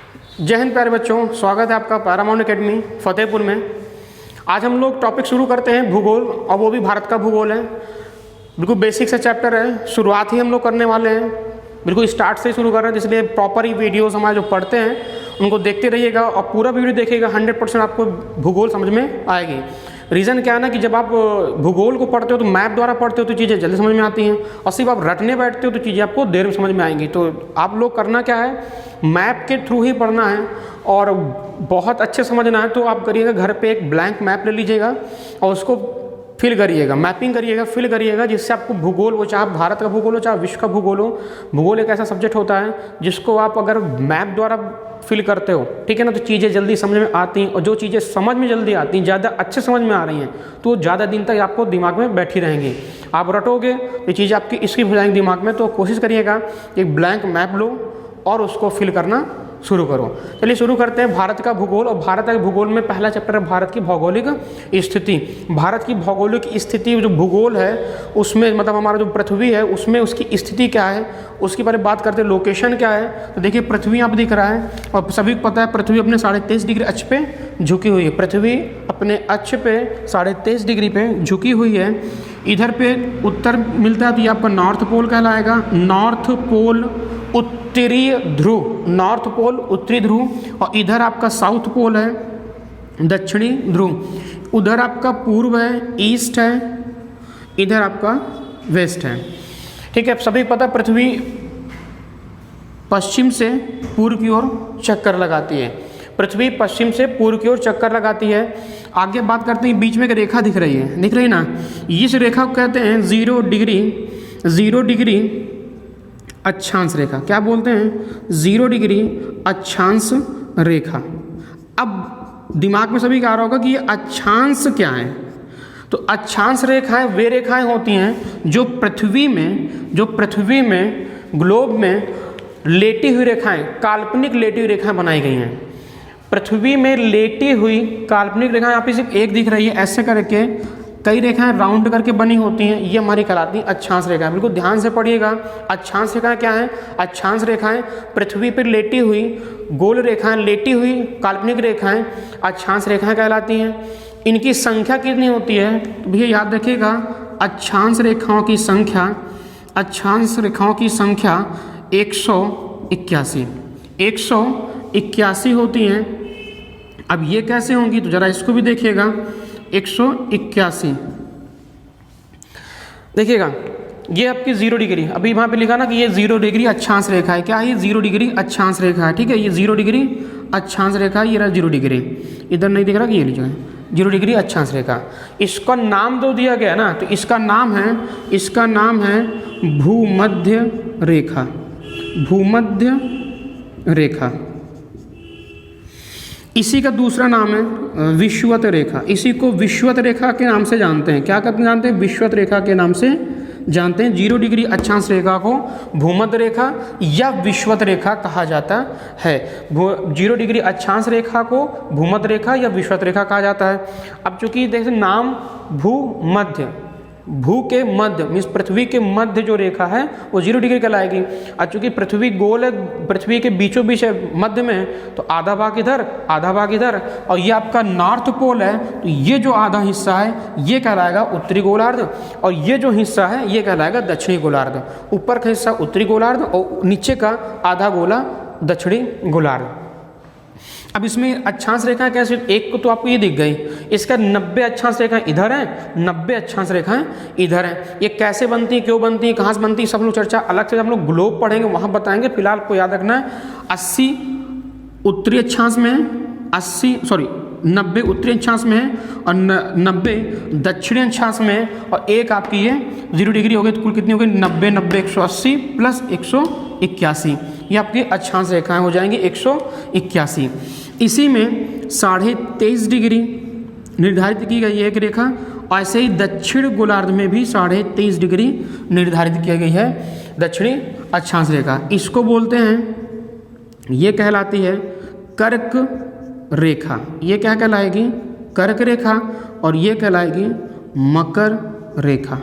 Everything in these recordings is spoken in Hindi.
जय हिंद प्यारे बच्चों, स्वागत है आपका पैरामाउंट एकेडमी फतेहपुर में। आज हम लोग टॉपिक शुरू करते हैं भूगोल, और वो भी भारत का भूगोल है। बिल्कुल बेसिक से चैप्टर है, शुरुआत ही हम लोग करने वाले हैं, बिल्कुल स्टार्ट से ही शुरू कर रहे हैं। इसलिए प्रॉपर ही वीडियोस हमारे जो पढ़ते हैं उनको देखते रहिएगा और पूरा वीडियो देखिएगा, 100% आपको भूगोल समझ में आएगी। रीज़न क्या है ना कि जब आप भूगोल को पढ़ते हो तो मैप द्वारा पढ़ते हो तो चीज़ें जल्दी समझ में आती हैं, और सिर्फ आप रटने बैठते हो तो चीज़ें आपको देर में समझ में आएंगी। तो आप लोग करना क्या है, मैप के थ्रू ही पढ़ना है और बहुत अच्छे समझना है। तो आप करिएगा, घर पे एक ब्लैंक मैप ले लीजिएगा और उसको फिल करिएगा, मैपिंग करिएगा, फिल करिएगा, जिससे आपको भूगोल, वो चाहे भारत का भूगोल हो चाहे विश्व का भूगोल हो, भूगोल एक ऐसा सब्जेक्ट होता है जिसको आप अगर मैप द्वारा फिल करते हो, ठीक है ना, तो चीज़ें जल्दी समझ में आती हैं। और जो चीज़ें समझ में जल्दी आती हैं, ज़्यादा अच्छे समझ में आ रही हैं, तो ज़्यादा दिन तक आपको दिमाग में बैठी रहेंगी। आप रटोगे ये चीज़ें आपकी स्किप हो जाएंगी दिमाग में। तो कोशिश करिएगा एक ब्लैंक मैप लो और उसको फिल करना शुरू करो। चलिए शुरू करते हैं भारत का भूगोल। और भारत के भूगोल में पहला चैप्टर है भारत की भौगोलिक स्थिति। भारत की भौगोलिक स्थिति, जो भूगोल है उसमें, मतलब हमारा जो पृथ्वी है उसमें उसकी स्थिति क्या है, उसकी पहले बात करते हैं। लोकेशन क्या है, तो देखिए पृथ्वी आप दिख रहा है और सभी को पता है पृथ्वी अपने 23.5 डिग्री अक्ष पे झुकी हुई है। पृथ्वी अपने अक्ष पे 23.5 डिग्री पे झुकी हुई है। इधर पे उत्तर मिलता है तो ये आपका नॉर्थ पोल कहलाएगा। नॉर्थ पोल उत्तरी ध्रुव, नॉर्थ पोल उत्तरी ध्रुव, और इधर आपका साउथ पोल है दक्षिणी ध्रुव। उधर आपका पूर्व है, ईस्ट है, इधर आपका वेस्ट है। ठीक है, अब सभी पता पृथ्वी पश्चिम से पूर्व की ओर चक्कर लगाती है। पृथ्वी पश्चिम से पूर्व की ओर चक्कर लगाती है। आगे बात करते हैं, बीच में एक रेखा दिख रही है, दिख रही है ना, इस रेखा को कहते हैं 0 डिग्री अक्षांश रेखा। क्या बोलते हैं? 0 डिग्री अक्षांश रेखा। अब दिमाग में सभी क्या आ रहा होगा कि ये अक्षांश क्या है। तो अक्षांश रेखाएं वे रेखाएं होती हैं जो पृथ्वी में ग्लोब में लेटी हुई रेखाएं, काल्पनिक लेटी हुई रेखाएं बनाई गई हैं। पृथ्वी में लेटी हुई काल्पनिक रेखाएं यहाँ पे सिर्फ एक दिख रही है, ऐसे करके कई रेखाएं राउंड करके बनी होती हैं, ये हमारी कहलाती हैं अक्षांश रेखाएं। बिल्कुल ध्यान से पढ़िएगा, अक्षांश रेखाएं क्या है। अक्षांश रेखाएं पृथ्वी पर लेटी हुई गोल रेखाएं, लेटी हुई काल्पनिक रेखाएं अक्षांश रेखाएं कहलाती हैं। इनकी संख्या कितनी होती है तो भैया याद रखिएगा, अक्षांश रेखाओं की संख्या 181 होती हैं। अब ये कैसे होंगी तो जरा इसको भी देखिएगा। 181 देखिएगा, ये आपकी 0 डिग्री, अभी वहाँ पे लिखा ना कि ये 0 डिग्री अक्षांश रेखा है। क्या है ये? 0 डिग्री अक्षांश रेखा है। ठीक है, ये 0 डिग्री अक्षांश रेखा, ये रहा 0 डिग्री, इधर नहीं दिख रहा कि ये लीजिए 0 डिग्री अक्षांश रेखा। इसका नाम तो दिया गया ना, तो इसका नाम है भूमध्य रेखा। भूमध्य रेखा। इसी का दूसरा नाम है विषुवत रेखा। इसी को विषुवत रेखा के नाम से जानते हैं। क्या कहते जानते हैं? विषुवत रेखा के नाम से जानते हैं। 0 डिग्री अक्षांश रेखा को भूमध्य रेखा या विषुवत रेखा कहा जाता है। 0 डिग्री अक्षांश रेखा को भूमध्य रेखा या विषुवत रेखा कहा जाता है। अब चूंकि देखिए नाम भूमध्य, भू के मध्य मीन्स पृथ्वी के मध्य जो रेखा है वो 0 डिग्री कहलाएगी। और चूंकि पृथ्वी गोल है, पृथ्वी के बीचों बीच है मध्य में, तो आधा भाग इधर आधा भाग इधर, और ये आपका नॉर्थ पोल है, तो ये जो आधा हिस्सा है ये कहलाएगा उत्तरी गोलार्ध, और ये जो हिस्सा है ये कहलाएगा दक्षिणी गोलार्ध। ऊपर का हिस्सा उत्तरी गोलार्ध और नीचे का आधा गोला दक्षिणी गोलार्ध। अब इसमें अक्षांश रेखाएं कैसे, एक को तो आपको ये दिख गई, इसका 90 अक्षांश रेखाएं इधर हैं, 90 अक्षांश रेखाएं इधर हैं। ये कैसे बनती हैं, क्यों बनती हैं, कहाँ से बनती है, सब लोग चर्चा अलग से हम लोग ग्लोब पढ़ेंगे वहाँ बताएंगे। फिलहाल को याद रखना है 80 उत्तरी अक्षांश में है, 90 उत्तरी अक्षांश में है और 90 दक्षिणी अक्षांश में है, और एक आपकी ये 0 डिग्री हो गई, तो कुल कितनी हो गई 90 180 प्लस 181, ये आपकी अक्षांश रेखाएं हो जाएंगी 181। इसी में 23.5 डिग्री निर्धारित की गई है एक रेखा, और ऐसे ही दक्षिण गोलार्ध में भी 23.5 डिग्री निर्धारित की गई है दक्षिणी अक्षांश रेखा। इसको बोलते हैं, ये कहलाती है कर्क रेखा। ये क्या कहलाएगी? कर्क रेखा। और ये कहलाएगी मकर रेखा।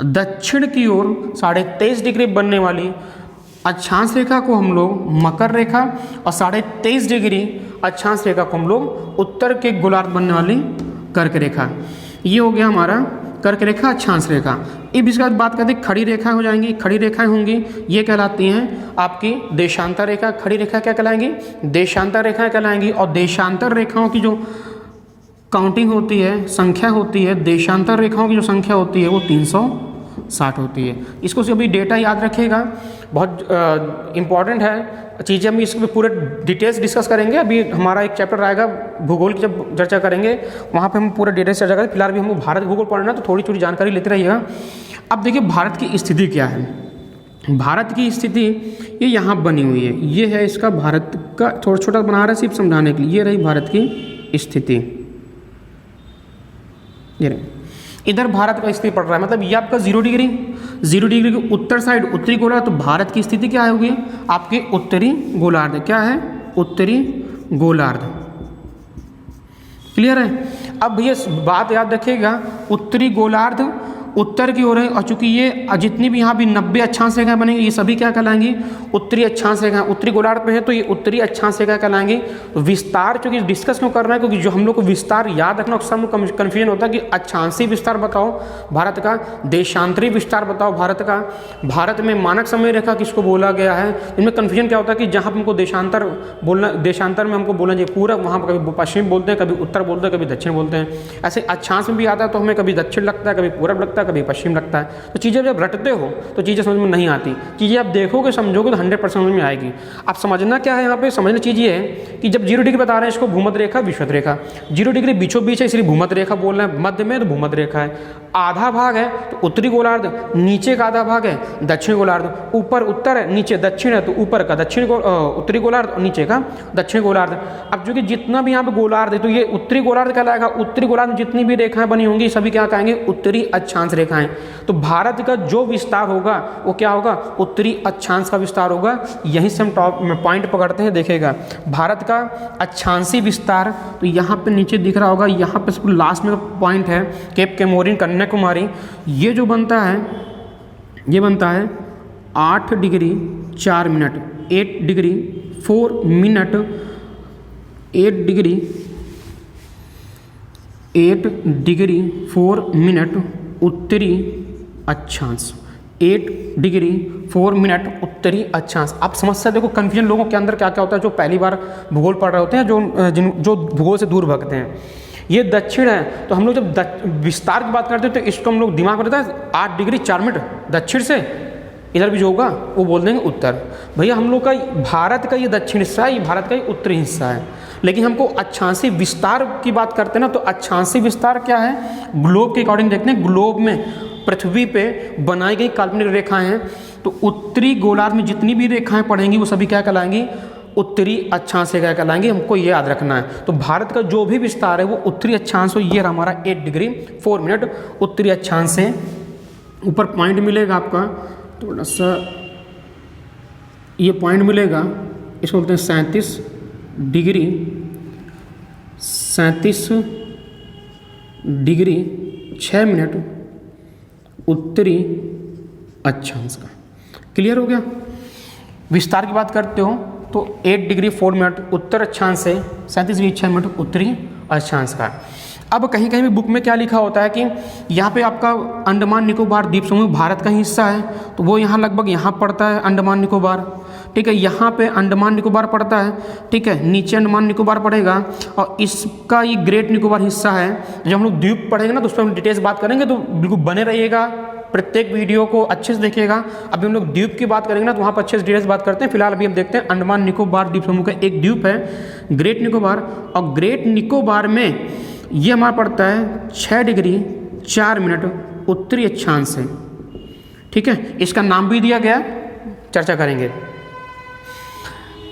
दक्षिण की ओर 23.5 डिग्री बनने वाली अक्षांश रेखा को हम लोग मकर रेखा और 23.5 डिग्री अक्षांश रेखा को हम लोग उत्तर के गोलार्ध बनने वाली कर्क रेखा। ये हो गया हमारा कर्क रेखा, अक्षांश रेखा। अब इसके बाद बात करते हैं खड़ी रेखाएं हो जाएंगी। खड़ी रेखाएं होंगी, ये कहलाती हैं आपकी देशांतर रेखा। खड़ी रेखा क्या कहलाएंगी? देशांतर रेखाएं कहलाएंगी। और देशांतर रेखाओं की जो काउंटिंग होती है, संख्या होती है, देशांतर रेखाओं की जो संख्या होती है वो 360 होती है। इसको अभी डेटा याद रखिएगा, बहुत इंपॉर्टेंट है चीज़ें। हम इसमें पूरे डिटेल्स डिस्कस करेंगे। अभी हमारा एक चैप्टर आएगा भूगोल की, जब चर्चा करेंगे वहाँ पे हम पूरा डिटेल्स चर्चा करेंगे। फिलहाल भी हमको भारत भूगोल पढ़ना, तो थोड़ी थोड़ी जानकारी लेते रहिएगा। अब देखिए भारत की स्थिति क्या है। भारत की स्थिति ये यहाँ बनी हुई है। ये है इसका भारत का, थोड़ा छोटा बना रहा है सिर्फ समझाने के लिए। ये रही भारत की स्थिति, ये रही। इधर भारत का स्थिति पड़ रहा है, मतलब ये आपका 0 डिग्री के उत्तर साइड उत्तरी गोलार्ध। तो भारत की स्थिति क्या होगी? आपके उत्तरी गोलार्ध। क्या है? उत्तरी गोलार्ध। क्लियर है? अब ये बात याद रखिएगा, उत्तरी गोलार्ध उत्तर की ओर है। और चूंकि ये जितनी भी यहाँ भी 90 अक्षांश रेखाएं बनेंगी, ये सभी क्या कहलाएंगी? उत्तरी अक्षांश रेखाएं। उत्तरी गोलार्ध में है तो ये उत्तरी अक्षांश रेखा कहलाएंगी। विस्तार चूंकि डिस्कस क्यों कर रहे हैं? क्योंकि जो हम लोग को विस्तार याद रखना, अक्सर हम कन्फ्यूजन होता है कि अक्षांशी विस्तार बताओ भारत का, देशांतरी विस्तार बताओ भारत का, भारत में मानक समय रेखा किसको बोला गया है। इनमें कन्फ्यूजन क्या होता है कि जहाँ हमको देशांतर बोलना, देशांतर में हमको बोलना चाहिए पूरा, वहाँ पर कभी पश्चिम बोलते हैं, कभी उत्तर बोलते हैं, कभी दक्षिण बोलते हैं। ऐसे अक्षांश में भी आता है तो हमें कभी दक्षिण लगता है, कभी पूरब लगता है, कभी पश्चिम लगता है। तो चीज़ें जब रटते हो तो चीज़ें समझ में नहीं आती। चीज़ें आप देखोगे समझोगे तो 100% समझ में आएगी। आप समझना क्या है यहाँ पे? समझना चीज़ ये है कि जब 0 डिग्री बता रहे हैं इसको भूमध्य रेखा, विषुवत रेखा। 0 डिग्री बीचों बीच है इसलिए भूमध्य रेखा बोल रहे हैं, मध्य में तो भूमध्य रेखा है। आधा भाग है तो उत्तरी गोलार्ध, नीचे का आधा भाग है दक्षिण गोलार्ध। ऊपर उत्तर है, नीचे दक्षिण है, तो ऊपर का उत्तरी गोलार्ध और नीचे का दक्षिण गोलार्ध। अब जो कि जितना भी यहाँ पे गोलार्ध है तो ये उत्तरी गोलार्ध कहलाएगा। उत्तरी गोलार्ध में जितनी भी रेखाएं बनी होंगी सभी क्या कहेंगे? उत्तरी अक्षांश रेखाएं। तो भारत का जो विस्तार होगा वो क्या होगा? उत्तरी अक्षांश का विस्तार होगा। यहीं से हम टॉप में पॉइंट पकड़ते हैं। देखिएगा भारत का अक्षांशी विस्तार, तो यहाँ पे नीचे दिख रहा होगा, यहाँ पे लास्ट में पॉइंट है केप कैमोरिन, कन्याकुमारी। ये जो बनता है, ये बनता है 8 degree 4 minute, 8 degree 4 minute, 8 degree 4 minute उत्तरी अक्षांश, 8 डिग्री 4 मिनट उत्तरी अक्षांश। आप समस्या देखो, कन्फ्यूजन लोगों के अंदर क्या क्या होता है जो पहली बार भूगोल पढ़ रहे होते हैं, जो भूगोल से दूर भागते हैं। ये दक्षिण है, तो हम लोग जब विस्तार की बात करते हैं तो इसको हम लोग दिमाग में रहता है 8 डिग्री 4 मिनट दक्षिण से, इधर भी जो होगा वो बोल देंगे उत्तर। भैया हम लोग का भारत का ये दक्षिण हिस्सा है, ये भारत का ये उत्तरी हिस्सा है। लेकिन हमको अक्षांशी विस्तार की बात करते हैं ना, तो अक्षांशी विस्तार क्या है? ग्लोब के अकॉर्डिंग देखते हैं। ग्लोब में पृथ्वी पे बनाई गई काल्पनिक रेखाएं हैं, तो उत्तरी गोलार्ध में जितनी भी रेखाएं पड़ेंगी वो सभी क्या कहलाएंगी? उत्तरी अक्षांश रेखा कहलाएंगी। हमको ये याद रखना है। तो भारत का जो भी विस्तार है वो उत्तरी अक्षांश हो। ये हमारा 8 डिग्री 4 मिनट उत्तरी अक्षांश से। ऊपर पॉइंट मिलेगा आपका, थोड़ा सा ये पॉइंट मिलेगा, इसको बोलते हैं 37 डिग्री 6 मिनट उत्तरी अक्षांश का। क्लियर हो गया? विस्तार की बात करते हो तो 8 डिग्री 4 मिनट उत्तर अक्षांश से 37 डिग्री 6 मिनट उत्तरी अक्षांश का। अब कहीं कहीं भी बुक में क्या लिखा होता है कि यहाँ पे आपका अंडमान निकोबार द्वीप समूह भारत का हिस्सा है, तो वो यहाँ लगभग यहाँ पड़ता है अंडमान निकोबार। ठीक है, यहाँ पे अंडमान निकोबार पड़ता है। ठीक है, नीचे अंडमान निकोबार पड़ेगा और इसका ये ग्रेट निकोबार हिस्सा है। जब हम लोग द्वीप पढ़ेंगे ना तो उस पर हम डिटेल्स बात करेंगे, तो बिल्कुल बने रहिएगा, प्रत्येक वीडियो को अच्छे से देखिएगा। अभी हम लोग द्वीप की बात करेंगे ना तो वहाँ पर अच्छे से डिटेल्स बात करते हैं। फिलहाल अभी हम देखते हैं अंडमान निकोबार द्वीप समूह का एक द्वीप है ग्रेट निकोबार, और ग्रेट निकोबार में ये हमारा पड़ता है 6 डिग्री 4 मिनट उत्तरी अक्षांश से। ठीक है, इसका नाम भी दिया गया, चर्चा करेंगे।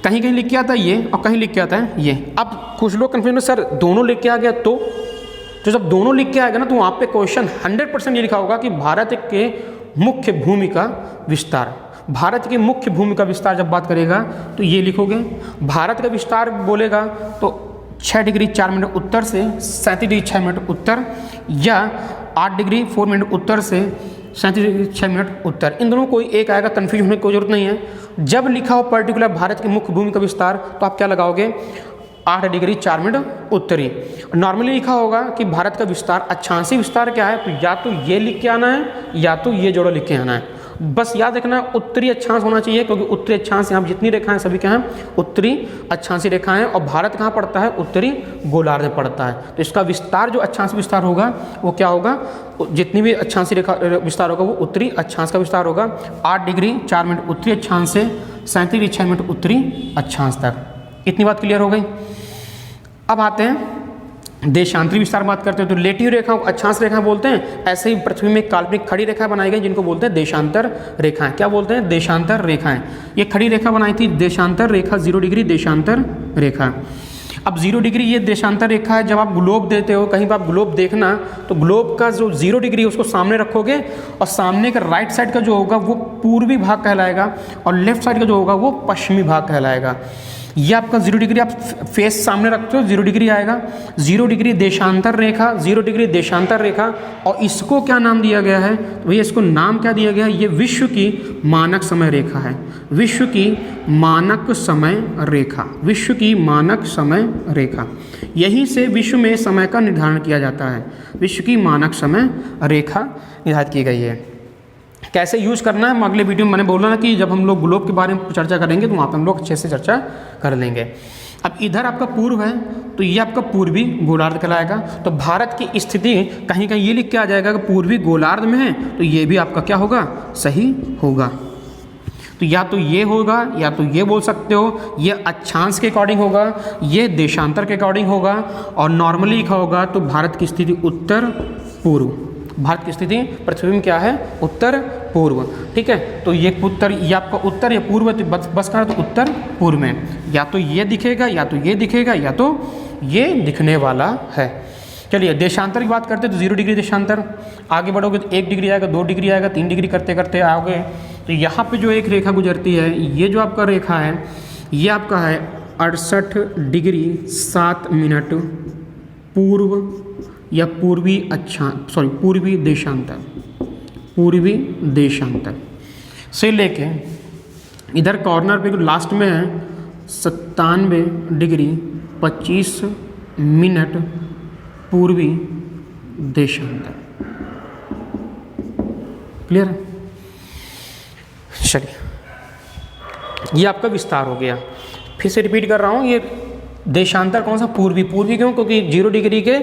कहीं कहीं लिख के आता है ये और कहीं लिख के आता है ये। अब कुछ लोग कन्फ्यूजन में, सर दोनों लिख के आ गया तो जब दोनों लिख के आएगा ना तो वहाँ पे क्वेश्चन 100% ये लिखा होगा कि भारत के मुख्य भूमि का विस्तार। भारत की मुख्य भूमि का विस्तार जब बात करेगा तो ये लिखोगे। भारत का विस्तार बोलेगा तो 6 डिग्री 4 मिनट उत्तर से 37 डिग्री 6 मिनट उत्तर, या 8 डिग्री 4 मिनट उत्तर से 37.6 उत्तर। इन दोनों कोई एक आएगा, कन्फ्यूज होने की कोई जरूरत नहीं है। जब लिखा हो पर्टिकुलर भारत की मुख्य भूमि का विस्तार तो आप क्या लगाओगे, 8 डिग्री 4 मिनट उत्तरी। नॉर्मली लिखा होगा कि भारत का विस्तार, अक्षांशीय विस्तार क्या है, तो या तो ये लिख के आना है या तो ये जोड़ा लिख के आना है। बस याद रखना उत्तरी अक्षांश होना चाहिए, क्योंकि उत्तरी अक्षांश यहाँ जितनी रेखाएं सभी क्या हैं, उत्तरी अक्षांशीय रेखाएं। और भारत कहाँ पड़ता है, उत्तरी गोलार्ध में पड़ता है। तो इसका विस्तार जो अक्षांश विस्तार होगा वो क्या होगा, जितनी भी अक्षांशीय रेखा विस्तार होगा वो उत्तरी अक्षांश का विस्तार होगा। 8 डिग्री 4 मिनट उत्तरी अक्षांश से 37.6 मिनट उत्तरी अक्षांश तक। इतनी बात क्लियर हो गई। अब आते हैं देशांतरी विस्तार बात करते हैं। तो लेटिव रेखा को अक्षांश रेखा बोलते हैं। ऐसे ही पृथ्वी में काल्पनिक खड़ी रेखा बनाई गई जिनको बोलते हैं देशांतर रेखाएं। क्या बोलते हैं, देशांतर रेखाएं। ये खड़ी रेखा बनाई थी देशांतर रेखा, 0 डिग्री देशांतर रेखा। अब 0 डिग्री ये देशांतर रेखा है। जब आप ग्लोब देते हो कहीं पर, आप ग्लोब देखना तो ग्लोब का जो 0 डिग्री है उसको सामने रखोगे और सामने का राइट साइड का जो होगा वो पूर्वी भाग कहलाएगा और लेफ्ट साइड का जो होगा वो पश्चिमी भाग कहलाएगा। ये आपका 0 डिग्री, आप फेस सामने रखते हो 0 डिग्री आएगा। 0 डिग्री देशांतर रेखा, 0 डिग्री देशांतर रेखा। और इसको क्या नाम दिया गया है, तो भैया इसको नाम क्या दिया गया है, ये विश्व की मानक समय रेखा है। विश्व की मानक समय रेखा, विश्व की मानक समय रेखा। यहीं से विश्व में समय का निर्धारण किया जाता है। विश्व की मानक समय रेखा निर्धारित की गई है। कैसे यूज करना है, मैं अगले वीडियो में मैंने बोला ना कि जब हम लोग ग्लोब के बारे में चर्चा करेंगे तो वहाँ पर हम लोग अच्छे से चर्चा कर लेंगे। अब इधर आपका पूर्व है तो ये आपका पूर्वी गोलार्ध कहलाएगा। तो भारत की स्थिति कहीं कहीं ये लिख के आ जाएगा कि पूर्वी गोलार्ध में है, तो ये भी आपका क्या होगा, सही होगा। तो या तो ये होगा या तो ये बोल सकते हो, ये अक्षांश के अकॉर्डिंग होगा, ये देशांतर के अकॉर्डिंग होगा। और नॉर्मली लिखा होगा तो भारत की स्थिति उत्तर पूर्व, भारत की स्थिति पृथ्वी में क्या है, उत्तर पूर्व। ठीक है, तो ये उत्तर, ये आपका उत्तर या पूर्व, तो बस का तो उत्तर पूर्व में या तो ये दिखेगा या तो ये दिखेगा या तो ये दिखने वाला है। चलिए देशांतर की बात करते हैं। तो 0 डिग्री देशांतर, आगे बढ़ोगे तो 1 डिग्री आएगा, 2 डिग्री आएगा, 3 डिग्री करते करते आओगे तो यहाँ पे जो एक रेखा गुजरती है, ये जो आपका रेखा है ये आपका है 68 डिग्री 7 मिनट पूर्व या पूर्वी पूर्वी देशांतर, पूर्वी देशांतर से लेके इधर कॉर्नर पे लास्ट में है 97 डिग्री 25 मिनट पूर्वी देशांतर। क्लियर है? चलिए ये आपका विस्तार हो गया। फिर से रिपीट कर रहा हूँ, ये देशांतर कौन सा, पूर्वी। पूर्वी क्यों, क्योंकि 0 डिग्री के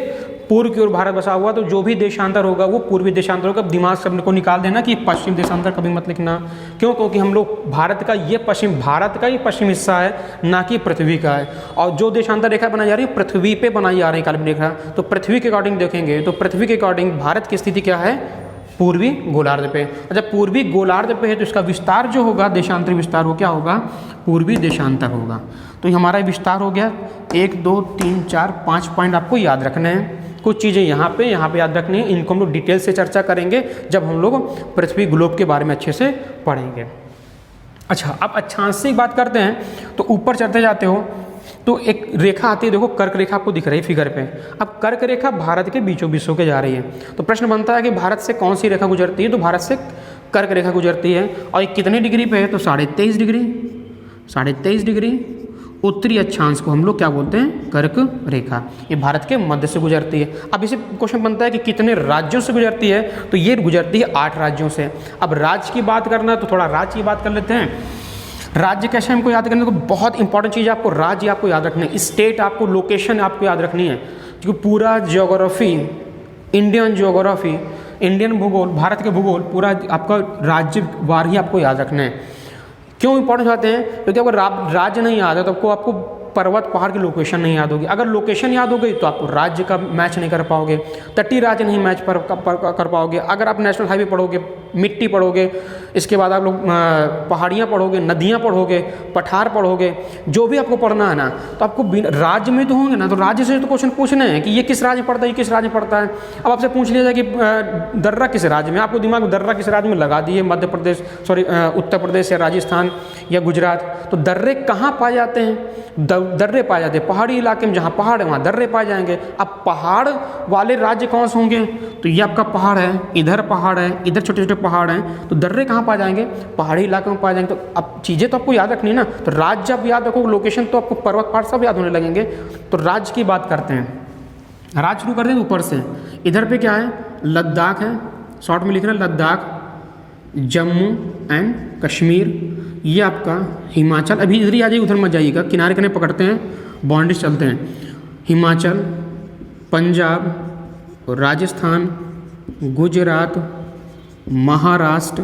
पूर्व की ओर भारत बसा हुआ, तो जो भी देशांतर होगा वो पूर्वी देशांतर होगा। दिमाग से अपने को निकाल देना कि पश्चिम देशांतर कभी मत लिखना। क्यों, क्योंकि हम लोग भारत का ये पश्चिम हिस्सा है, ना कि पृथ्वी का है। और जो देशांतर रेखा बनाई जा रही है पृथ्वी पे बनाई जा रही है काल्पनिक रेखा, तो पृथ्वी के अकॉर्डिंग देखेंगे तो पृथ्वी के अकॉर्डिंग भारत की स्थिति क्या है, पूर्वी गोलार्ध पे। अच्छा, पूर्वी गोलार्ध पे है तो इसका विस्तार जो होगा, देशांतरी विस्तार, वो क्या होगा, पूर्वी देशांतर होगा। तो ये हमारा विस्तार हो गया। 1 2 3 4 5 पॉइंट आपको याद रखने हैं। कुछ चीज़ें यहाँ पे याद रखनी है, इनको हम लोग डिटेल से चर्चा करेंगे जब हम लोग पृथ्वी ग्लोब के बारे में अच्छे से पढ़ेंगे। अच्छा, अब अक्षांश की बात करते हैं तो ऊपर चढ़ते जाते हो तो एक रेखा आती है, देखो कर्क रेखा आपको दिख रही है फिगर पे। अब कर्क रेखा भारत के बीचों बीच होके जा रही है, तो प्रश्न बनता है कि भारत से कौन सी रेखा गुजरती है, तो भारत से कर्क रेखा गुजरती है। और ये कितने डिग्री पे है, तो 23.5 डिग्री, 23.5 डिग्री उत्तरी अक्षांश को हम लोग क्या बोलते हैं, कर्क रेखा। ये भारत के मध्य से गुजरती है। अब इसे क्वेश्चन बनता है कि कितने राज्यों से गुजरती है, तो ये गुजरती है 8 राज्यों से। अब राज्य की बात करना तो थोड़ा राज्य की बात कर लेते हैं। राज्य कैसे हमको याद करने को, बहुत इंपॉर्टेंट चीज़ है, आपको राज्य आपको याद रखना है, स्टेट आपको, लोकेशन आपको याद रखनी है, क्योंकि पूरा ज्योग्राफी, इंडियन ज्योग्राफी, इंडियन भूगोल, भारत के भूगोल पूरा आपका राज्य वार ही आपको याद रखना है। क्यों इंपॉर्टेंट होते हैं, क्योंकि अगर राज्य नहीं याद है तो आपको पर्वत पहाड़ की लोकेशन नहीं याद होगी। अगर लोकेशन याद हो गई तो आप राज्य का मैच नहीं कर पाओगे, तटीय राज्य नहीं मैच कर पाओगे। अगर आप नेशनल हाईवे पढ़ोगे, मिट्टी पढ़ोगे, इसके बाद आप लोग पहाड़ियाँ पढ़ोगे, नदियाँ पढ़ोगे, पठार पढ़ोगे, जो भी आपको पढ़ना है ना, तो आपको राज्य में तो होंगे ना, तो राज्य से तो क्वेश्चन पूछने हैं कि ये किस राज्य में पढ़ता है, ये किस राज्य में पढ़ता है। अब आपसे पूछ लिया जाए कि दर्रा किस राज्य में, आपको दिमाग में दर्रा किस राज्य में लगा दिए, मध्य प्रदेश उत्तर प्रदेश या राजस्थान या गुजरात। तो दर्रे कहाँ पाए जाते हैं? दर्रे पाए जाते हैं पहाड़ी इलाके में, जहाँ पहाड़ है वहाँ दर्रे पाए जाएंगे। अब पहाड़ वाले राज्य कौन से होंगे? तो ये आपका पहाड़ है, इधर पहाड़ है, इधर छोटे छोटे पहाड़ हैं, तो दर्रे कहाँ पाए जाएंगे? पहाड़ी इलाके में पाए जाएंगे। तो अब चीज़ें तो आपको याद रखनी है ना, तो राज्य आप याद रखो, लोकेशन तो आपको पर्वत पहाड़ सब याद होने लगेंगे। तो राज्य की बात करते हैं, राज्य शुरू करते हैं ऊपर से। इधर पे क्या है? लद्दाख है, शॉर्ट में लिखना लद्दाख, जम्मू एंड कश्मीर, ये आपका हिमाचल। अभी इधर ही आ जाइए, उधर मत जाइएगा, किनारे किनारे पकड़ते हैं, बाउंड्रीज चलते हैं। हिमाचल, पंजाब, राजस्थान, गुजरात, महाराष्ट्र,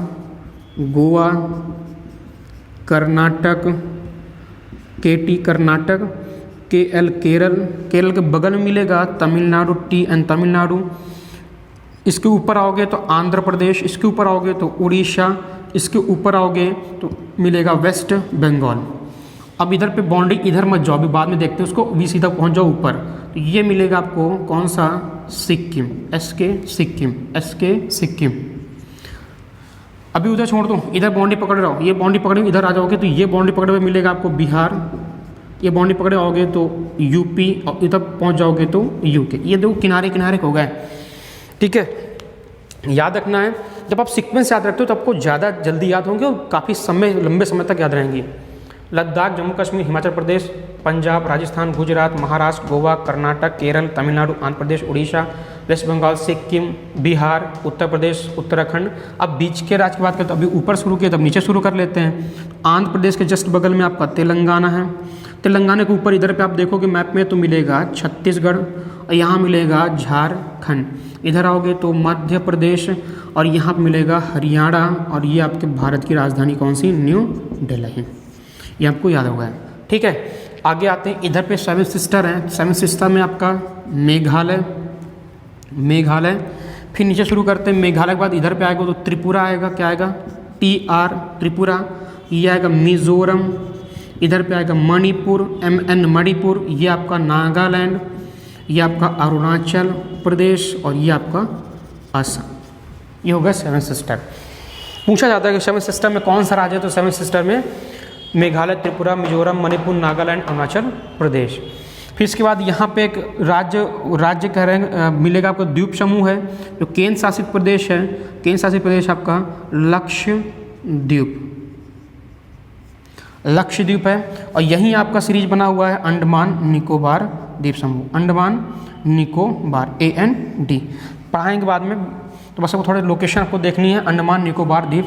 गोवा, कर्नाटक, केटी कर्नाटक, केएल केरल, केरल के बगल में मिलेगा तमिलनाडु, TN तमिलनाडु। इसके ऊपर आओगे तो आंध्र प्रदेश, इसके ऊपर आओगे तो उड़ीसा, इसके ऊपर आओगे तो मिलेगा वेस्ट बंगाल। अब इधर पे बाउंड्री इधर मत जाओ, अभी बाद में देखते हैं उसको, भी सीधा पहुंच जाओ ऊपर, तो ये मिलेगा आपको कौन सा? Sikkim, SK Sikkim, SK Sikkim. अभी उधर छोड़ दो, इधर बाउंड्री पकड़ रहा हो, ये बाउंड्री पकड़े इधर आ जाओगे तो ये बाउंड्री पकड़े हुए मिलेगा आपको बिहार, ये बाउंड्री पकड़े आओगे तो यूपी, और इधर पहुंच जाओगे तो UK। ये दो किनारे किनारे हो गए, ठीक है। याद रखना है, जब आप सीक्वेंस याद रखते हो तो आपको ज़्यादा जल्दी याद होंगे और काफ़ी समय, लंबे समय तक याद रहेंगी। लद्दाख, जम्मू कश्मीर, हिमाचल प्रदेश, पंजाब, राजस्थान, गुजरात, महाराष्ट्र, गोवा, कर्नाटक, केरल, तमिलनाडु, आंध्र प्रदेश, उड़ीसा, वेस्ट बंगाल, सिक्किम, बिहार, उत्तर प्रदेश, उत्तराखंड। अब बीच के राज्य की बात करें तो अभी ऊपर शुरू किया, तब नीचे शुरू कर लेते हैं। आंध्र प्रदेश के जस्ट बगल में आपका तेलंगाना है, तेलंगाना के ऊपर इधर पे आप देखोगे मैप में तो मिलेगा छत्तीसगढ़, और यहाँ मिलेगा झारखंड। इधर आओगे तो मध्य प्रदेश, और यहाँ पर मिलेगा हरियाणा, और ये आपके भारत की राजधानी कौन सी? न्यू दिल्ली। ये आपको याद होगा, ठीक है। आगे आते हैं, इधर पे 7 सिस्टर हैं, 7 सिस्टर में आपका मेघालय, फिर नीचे शुरू करते हैं। मेघालय के बाद इधर पे आएगा तो त्रिपुरा आएगा, क्या आएगा? TR त्रिपुरा। ये आएगा मिजोरम, इधर पे आएगा मणिपुर, MN मणिपुर, ये आपका नागालैंड, ये आपका अरुणाचल प्रदेश, और ये आपका असम। ये होगा 7 सिस्टर। पूछा जाता है कि 7 सिस्टर में कौन सा राज्य है, तो 7 सिस्टर में मेघालय, त्रिपुरा, मिजोरम, मणिपुर, नागालैंड, अरुणाचल प्रदेश। फिर इसके बाद यहाँ पे एक राज्य कह रहे हैं मिलेगा आपको, द्वीप समूह है जो केंद्र शासित प्रदेश है। केंद्र शासित प्रदेश आपका लक्षद्वीप है, और यहीं आपका सीरीज बना हुआ है अंडमान निकोबार द्वीप समूह, अंडमान निकोबार, AND। पढ़ाएंगे बाद में, तो बस आपको थोड़े लोकेशन आपको देखनी है, अंडमान निकोबार द्वीप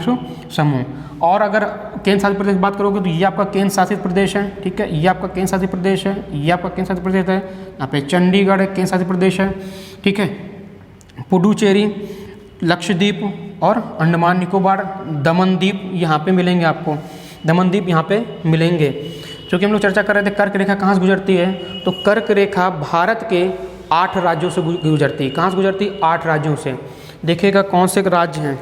समूह। और अगर केंद्र शासित प्रदेश की बात करोगे तो ये आपका केंद्र शासित प्रदेश है, ठीक है, ये आपका केंद्र शासित प्रदेश है, ये आपका केंद्र शासित प्रदेश है, यहाँ पे चंडीगढ़ केंद्र शासित प्रदेश है, ठीक है। पुडुचेरी, लक्षद्वीप और अंडमान निकोबार, दमन द्वीप यहाँ पे मिलेंगे आपको, दमन द्वीप यहाँ पे मिलेंगे। क्योंकि हम लोग चर्चा कर रहे थे कर्क रेखा कहाँ से गुजरती है, तो कर्क रेखा भारत के 8 राज्यों से गुजरती है। कहाँ से गुजरती है? 8 राज्यों से। देखिएगा कौन से राज्य हैं।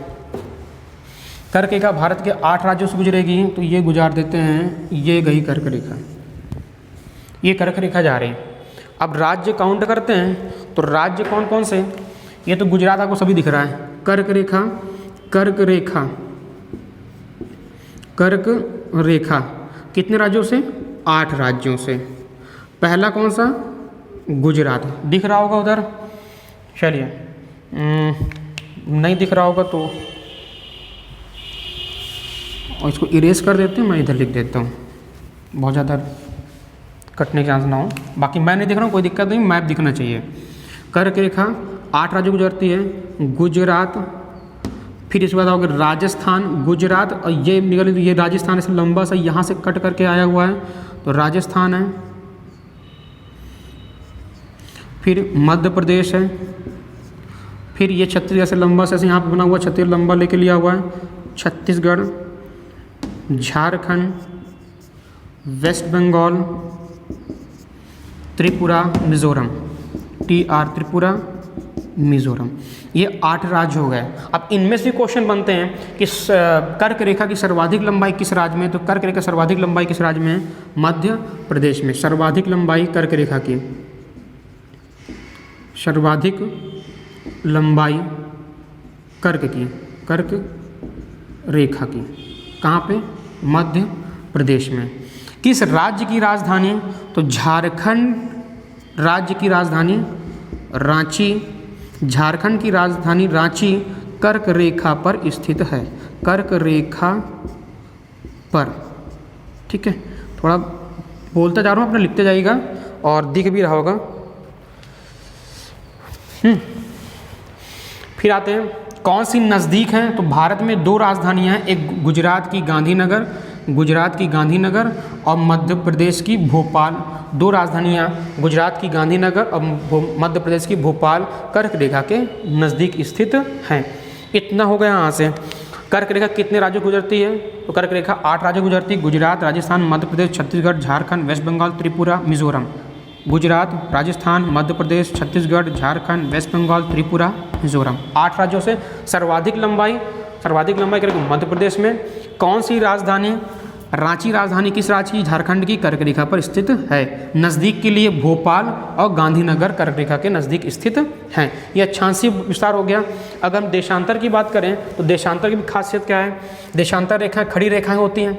कर्क रेखा भारत के 8 राज्यों से गुजरेगी, तो ये गुजार देते हैं, ये गई कर्क रेखा, ये कर्क रेखा जा रही। अब राज्य काउंट करते हैं, तो राज्य कौन कौन से? ये तो गुजरात आपको सभी दिख रहा है, कर्क रेखा, कर्क रेखा, कर्क रेखा कितने राज्यों से? 8 राज्यों से। पहला कौन सा? गुजरात, दिख रहा होगा उधर, चलिए नहीं दिख रहा होगा तो और इसको इरेज कर देते हैं, मैं इधर लिख देता हूँ, बहुत ज़्यादा कटने के चांस ना हो। बाकी मैं नहीं देख रहा हूँ, कोई दिक्कत नहीं, मैप दिखना चाहिए। कर्क रेखा 8 राज्यों गुजरती है, गुजरात, फिर इसके बाद आओगे राजस्थान, गुजरात, और ये निकल, ये राजस्थान से लंबा सा यहाँ से कट करके आया हुआ है, तो राजस्थान है। फिर मध्य प्रदेश है, फिर ये छत्तीसगढ़ से लंबा सा यहाँ पे बना हुआ, छत्तीसगढ़ लंबा लेके लिया हुआ है, छत्तीसगढ़, झारखंड, वेस्ट बंगाल, त्रिपुरा, मिजोरम, TR त्रिपुरा, मिजोरम। ये 8 राज्य हो गए। अब इनमें से क्वेश्चन बनते हैं कि कर्क रेखा की सर्वाधिक लंबाई किस राज्य में, तो कर्क रेखा सर्वाधिक लंबाई किस राज्य में है? मध्य प्रदेश में। सर्वाधिक लंबाई कर्क रेखा की, सर्वाधिक लंबाई कर्क रेखा की कहाँ पे? मध्य प्रदेश में। किस राज्य की राजधानी? तो झारखंड राज्य की राजधानी रांची, झारखंड की राजधानी रांची कर्क रेखा पर स्थित है, कर्क रेखा पर। ठीक है, थोड़ा बोलता जा रहा हूँ, अपना लिखते जाइएगा और दिख भी रहा होगा। फिर आते हैं कौन सी नज़दीक हैं? तो भारत में 2 राजधानियाँ हैं, एक गुजरात की गांधीनगर और मध्य प्रदेश की भोपाल। 2 राजधानियाँ गुजरात की गांधीनगर और मध्य प्रदेश की भोपाल कर्क रेखा के नज़दीक स्थित हैं। इतना हो गया यहाँ से। कर्क रेखा कितने राज्यों गुजरती है? तो कर्क रेखा 8 राज्यों गुजरती है, गुजरात, राजस्थान, मध्य प्रदेश, छत्तीसगढ़, झारखंड, वेस्ट बंगाल, त्रिपुरा, मिजोरम। गुजरात, राजस्थान, मध्य प्रदेश, छत्तीसगढ़, झारखंड, वेस्ट बंगाल, त्रिपुरा, मिजोरम। 8 राज्यों से सर्वाधिक लंबाई करेगी मध्य प्रदेश में। कौन सी राजधानी? रांची राजधानी किस राज्य की? झारखंड की कर्क रेखा पर स्थित है। नज़दीक के लिए भोपाल और गांधीनगर कर्क रेखा के नज़दीक स्थित हैं। यह अक्षांशीय विस्तार हो गया। अगर हम देशांतर की बात करें तो देशांतर की भी खासियत क्या है? देशांतर रेखाएं खड़ी रेखाएं होती हैं,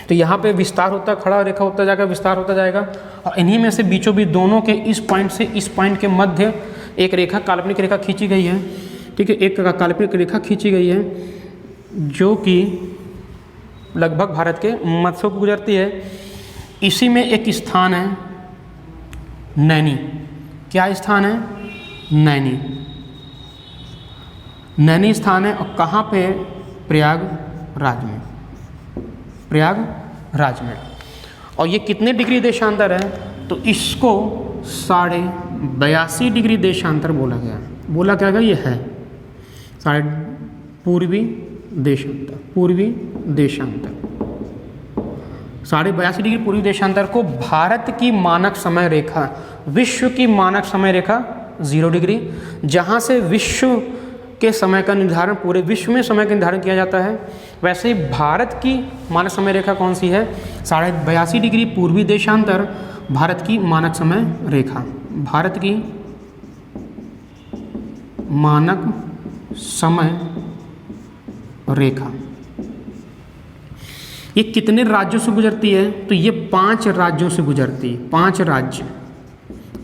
तो यहाँ पे विस्तार होता है, खड़ा रेखा होता जाएगा, विस्तार होता जाएगा। और इन्हीं में से बीचों बीच दोनों के इस पॉइंट से इस पॉइंट के मध्य एक रेखा, काल्पनिक रेखा खींची गई है। ठीक है, एक काल्पनिक रेखा खींची गई है जो कि लगभग भारत के मध्य से गुजरती है। इसी में एक स्थान है नैनी। क्या स्थान है? नैनी स्थान है। और कहाँ पे? प्रयागराज में। और ये कितने डिग्री देशांतर है? तो इसको 82.5 डिग्री देशांतर बोला गया। बोला क्या गया? ये है पूर्वी देशांतर 82.5 डिग्री पूर्वी देशांतर को भारत की मानक समय रेखा, विश्व की मानक समय रेखा 0 डिग्री, जहाँ से विश्व के समय का निर्धारण, पूरे विश्व में समय का निर्धारण किया जाता है, वैसे ही भारत की मानक समय रेखा कौन सी है? 82.5 डिग्री पूर्वी देशांतर भारत की मानक समय रेखा, भारत की मानक समय रेखा। ये कितने राज्यों से गुजरती है? तो ये 5 राज्यों से गुजरती है। 5 राज्य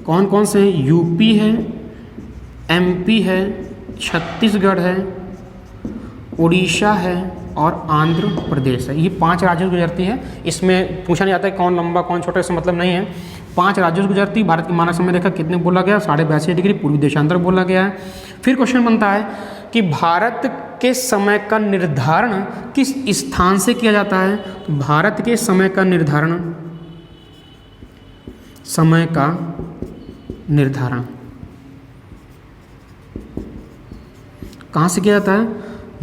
कौन कौन से हैं? यूपी है, एमपी है, छत्तीसगढ़ है, उड़ीसा है और आंध्र प्रदेश है। ये 5 राज्यों से गुजरती है। इसमें पूछा नहीं जाता है कौन लंबा कौन छोटा, इससे मतलब नहीं है। 5 राज्यों से गुजरती है। भारत की मानक समय रेखा कितने बोला गया? 82.5 डिग्री पूर्वी देशांतर बोला गया है। फिर क्वेश्चन बनता है कि भारत के समय का निर्धारण किस स्थान से किया जाता है? तो भारत के समय का निर्धारण कहाँ से किया जाता है?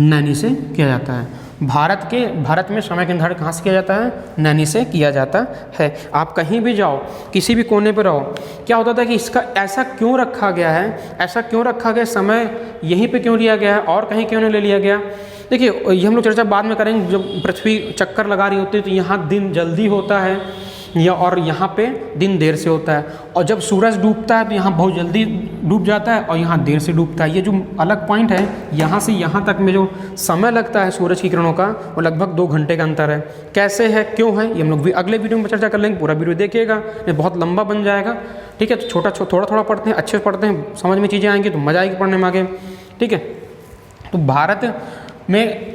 नैनी से किया जाता है। भारत में समय का निर्धारण कहाँ से किया जाता है? नैनी से किया जाता है। आप कहीं भी जाओ, किसी भी कोने पर रहो, क्या होता था कि इसका ऐसा क्यों रखा गया है, समय यहीं पे क्यों लिया गया है और कहीं क्यों नहीं ले लिया गया? देखिए, ये हम लोग चर्चा बाद में करेंगे। जब पृथ्वी चक्कर लगा रही होती है तो यहाँ दिन जल्दी होता है और यहाँ पे दिन देर से होता है, और जब सूरज डूबता है तो यहाँ बहुत जल्दी डूब जाता है और यहाँ देर से डूबता है। ये जो अलग पॉइंट है, यहाँ से यहाँ तक में जो समय लगता है सूरज की किरणों का, वो लगभग 2 घंटे का अंतर है। कैसे है, क्यों है, ये हम लोग भी अगले वीडियो में चर्चा कर लेंगे। पूरा वीडियो देखिएगा, ये बहुत लंबा बन जाएगा। ठीक है, तो थोड़ा पढ़ते हैं, अच्छे से पढ़ते हैं, समझ में चीज़ें आएंगी तो मज़ा आएगी पढ़ने में आगे। ठीक है, तो भारत में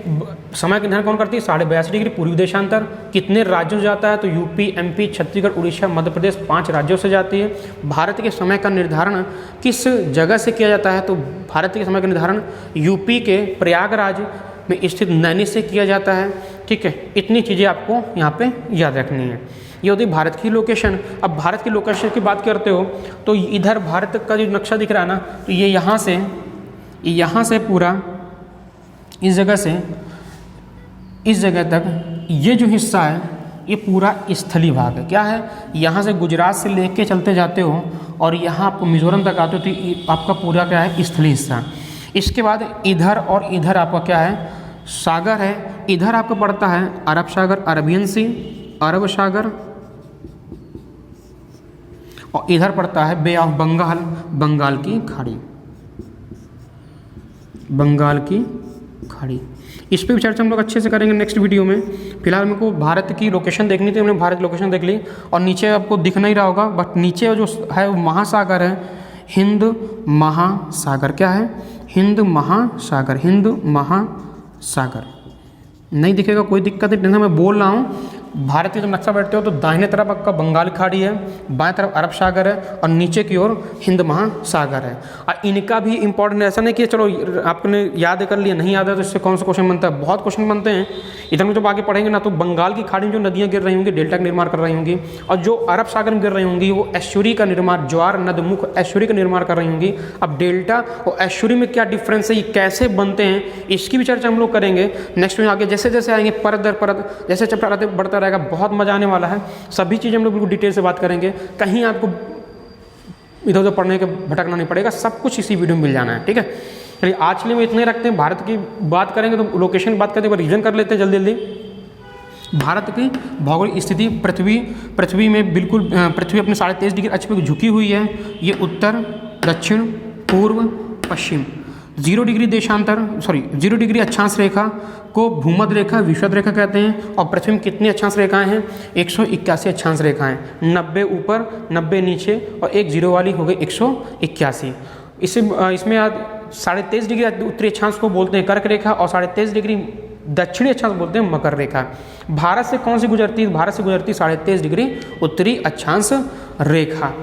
समय का निर्धारण कौन करती है? 82.5 डिग्री पूर्वी देशांतर। कितने राज्यों से जाता है? तो यूपी, एमपी, छत्तीसगढ़, उड़ीसा, मध्य प्रदेश, 5 राज्यों से जाती है। भारत के समय का निर्धारण किस जगह से किया जाता है? तो भारत के समय का निर्धारण यूपी के प्रयागराज में स्थित नैनी से किया जाता है। ठीक है, इतनी चीज़ें आपको यहाँ पे याद रखनी है। ये होती भारत की लोकेशन। अब भारत की लोकेशन की बात करते हो तो इधर भारत का जो नक्शा दिख रहा है ना, तो ये यहाँ से पूरा इस जगह से इस जगह तक ये जो हिस्सा है, ये पूरा स्थलीय भाग है। क्या है, यहाँ से गुजरात से लेके चलते जाते हो और यहाँ आपको मिजोरम तक आते हो तो ये आपका पूरा क्या है, स्थलीय हिस्सा। इसके बाद इधर और इधर आपका क्या है, सागर है। इधर आपको पड़ता है अरब सागर, अरबियन सी, अरब सागर, और इधर पड़ता है बे ऑफ बंगाल, बंगाल की खाड़ी, बंगाल की खाड़ी। इस पे भी चर्चा हम लोग अच्छे से करेंगे नेक्स्ट वीडियो में। फिलहाल मेरे को भारत की लोकेशन देखनी थी, हमने भारत की लोकेशन देख ली। और नीचे आपको दिख नहीं रहा होगा बट नीचे जो है वो महासागर है, हिंद महासागर। क्या है, हिंद महासागर, हिंद महासागर। नहीं दिखेगा कोई दिक्कत नहीं, मैं बोल रहा हूँ। भारत के जब नक्शा बैठते हो तो दाहिने तरफ आपका बंगाल खाड़ी है, बाएं तरफ अरब सागर है और नीचे की ओर हिंद महासागर है। और इनका भी इंपॉर्टेंट ऐसा नहीं कि चलो आपने याद कर लिया, नहीं याद है तो इससे कौन सा क्वेश्चन बनता है, बहुत क्वेश्चन बनते हैं। इधर में जब आगे पढ़ेंगे ना तो बंगाल की खाड़ी में जो नदियाँ गिर रही होंगी डेल्टा का निर्माण कर रही होंगी, और जो अरब सागर में गिर रही होंगी वो एस्चुरी का निर्माण, ज्वार नदमुख एस्चुरी का निर्माण कर रही होंगी। अब डेल्टा और एस्चुरी में क्या डिफरेंस है, ये कैसे बनते हैं, इसकी भी चर्चा हम लोग करेंगे नेक्स्ट में। आगे जैसे जैसे आएंगे परत दर परत, जैसे चैप्टर बढ़ता रहेगा, बहुत मजा आने वाला है। सभी चीज़ें हम लोग बिल्कुल डिटेल से बात करेंगे, कहीं आपको इधर उधर पढ़ने के भटकना नहीं पड़ेगा, सब कुछ इसी वीडियो में मिल जाना है। ठीक है, चलिए आज के लिए इतने रखते हैं। भारत की बात करेंगे तो लोकेशन की बात करते हैं, रिवीजन कर लेते हैं जल्दी जल्दी। भारत की भौगोलिक स्थिति, पृथ्वी में बिल्कुल पृथ्वी अपने 23.5 डिग्री अक्ष पर झुकी हुई है। ये उत्तर, दक्षिण, पूर्व, पश्चिम। 0 डिग्री अक्षांश रेखा को भूमध्य रेखा, विषुवत रेखा कहते हैं। और पृथ्वी में कितनी अक्षांश रेखाएं हैं, 181 अक्षांश रेखाएं, 90 ऊपर 90 नीचे और एक जीरो वाली हो गई 181। इसमें 23.5 डिग्री उत्तरी अक्षांश को बोलते हैं कर्क रेखा और 23.5 डिग्री दक्षिणी अक्षांश बोलते हैं मकर रेखा। भारत से कौन सी गुजरती है, भारत से गुजरती 23.5 डिग्री उत्तरी अक्षांश रेखा।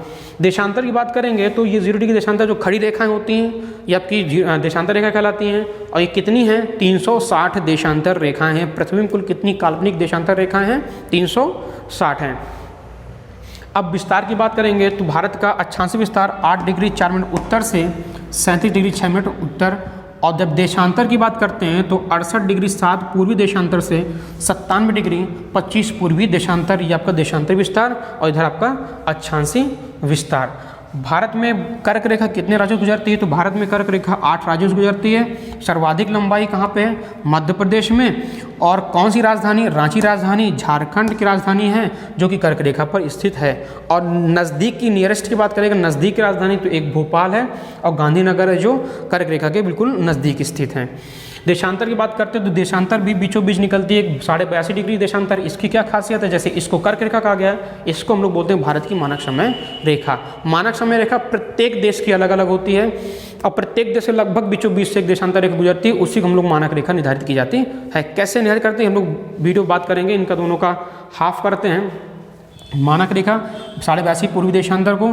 देशांतर की बात करेंगे तो ये 0 डिग्री देशांतर जो खड़ी रेखाएं होती हैं ये आपकी देशांतर रेखा कहलाती हैं। और ये कितनी हैं, 360 देशांतर रेखाएं हैं। पृथ्वी में कुल कितनी काल्पनिक देशांतर रेखाएं हैं, 360 हैं। अब विस्तार की बात करेंगे तो भारत का अक्षांशीय विस्तार 8 डिग्री 4 मिनट उत्तर से 37 डिग्री 6 मिनट उत्तर। और जब देशांतर की बात करते हैं तो 68 डिग्री 7 पूर्वी देशांतर से 97 डिग्री 25 पूर्वी देशांतर, ये आपका देशांतर विस्तार। और इधर आपका अक्षांशीय विस्तार। भारत में कर्क रेखा कितने राज्यों से गुजरती है, तो भारत में कर्क रेखा 8 राज्यों से गुजरती है। सर्वाधिक लंबाई कहाँ पे है, मध्य प्रदेश में। और कौन सी राजधानी, रांची राजधानी झारखंड की राजधानी है जो कि कर्क रेखा पर स्थित है। और नज़दीक की नियरेस्ट की बात करेंगे, नज़दीक की राजधानी तो एक भोपाल है और गांधीनगर है जो कर्क रेखा के बिल्कुल नज़दीक स्थित हैं। देशांतर की बात करते हैं तो देशांतर भी बीचों बीच निकलती है, 82.5 डिग्री देशांतर। इसकी क्या खासियत है, जैसे इसको कर्क रेखा कहा गया है, इसको हम लोग बोलते हैं भारत की मानक समय रेखा। मानक समय रेखा प्रत्येक देश की अलग अलग होती है और प्रत्येक देश से लगभग बीचों बीच से एक देशांतर रेखा गुजरती है, उसी को हम लोग मानक रेखा निर्धारित की जाती है। कैसे निर्धारित करते हैं हम लोग वीडियो बात करेंगे, इनका दोनों का हाफ करते हैं। मानक रेखा 82.5 पूर्वी देशांतर को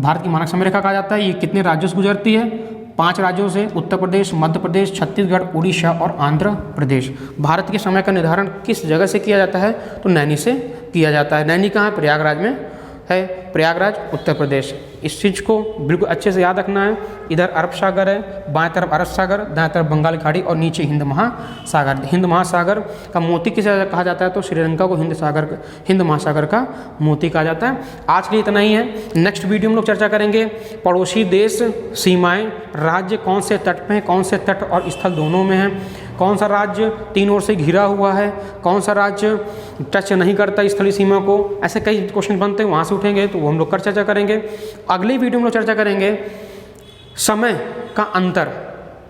भारत की मानक समय रेखा कहा जाता है। ये कितने राज्यों से गुजरती है, 5 राज्यों से, उत्तर प्रदेश, मध्य प्रदेश, छत्तीसगढ़, उड़ीसा और आंध्र प्रदेश। भारत के समय का निर्धारण किस जगह से किया जाता है, तो नैनी से किया जाता है। नैनी कहाँ है, प्रयागराज में है, प्रयागराज उत्तर प्रदेश। इस चीज़ को बिल्कुल अच्छे से याद रखना है। इधर अरब सागर है, बाएं तरफ अरब सागर, दाएं तरफ बंगाल खाड़ी और नीचे हिंद महासागर। हिंद महासागर का मोती किसे कहा जाता है, तो श्रीलंका को हिंद महासागर का मोती कहा जाता है। आज के लिए इतना ही है। नेक्स्ट वीडियो में लोग चर्चा करेंगे पड़ोसी देश, सीमाएं, राज्य कौन से तट पे हैं, कौन से तट और स्थल दोनों में हैं, कौन सा राज्य 3 ओर से घिरा हुआ है, कौन सा राज्य टच नहीं करता स्थलीय सीमा को। ऐसे कई क्वेश्चन बनते हैं, वहाँ से उठेंगे तो वो हम लोग कर चर्चा करेंगे। अगली वीडियो में लोग चर्चा करेंगे समय का अंतर,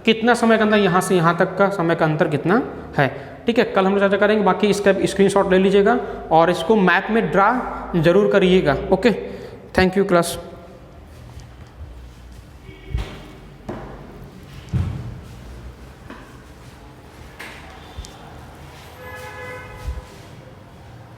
कितना समय का अंतर यहाँ से यहाँ तक का समय का अंतर कितना है। ठीक है, कल हम लोग चर्चा करेंगे। बाकी इसका स्क्रीनशॉट ले लीजिएगा और इसको मैप में ड्रा जरूर करिएगा। Okay, thank you class.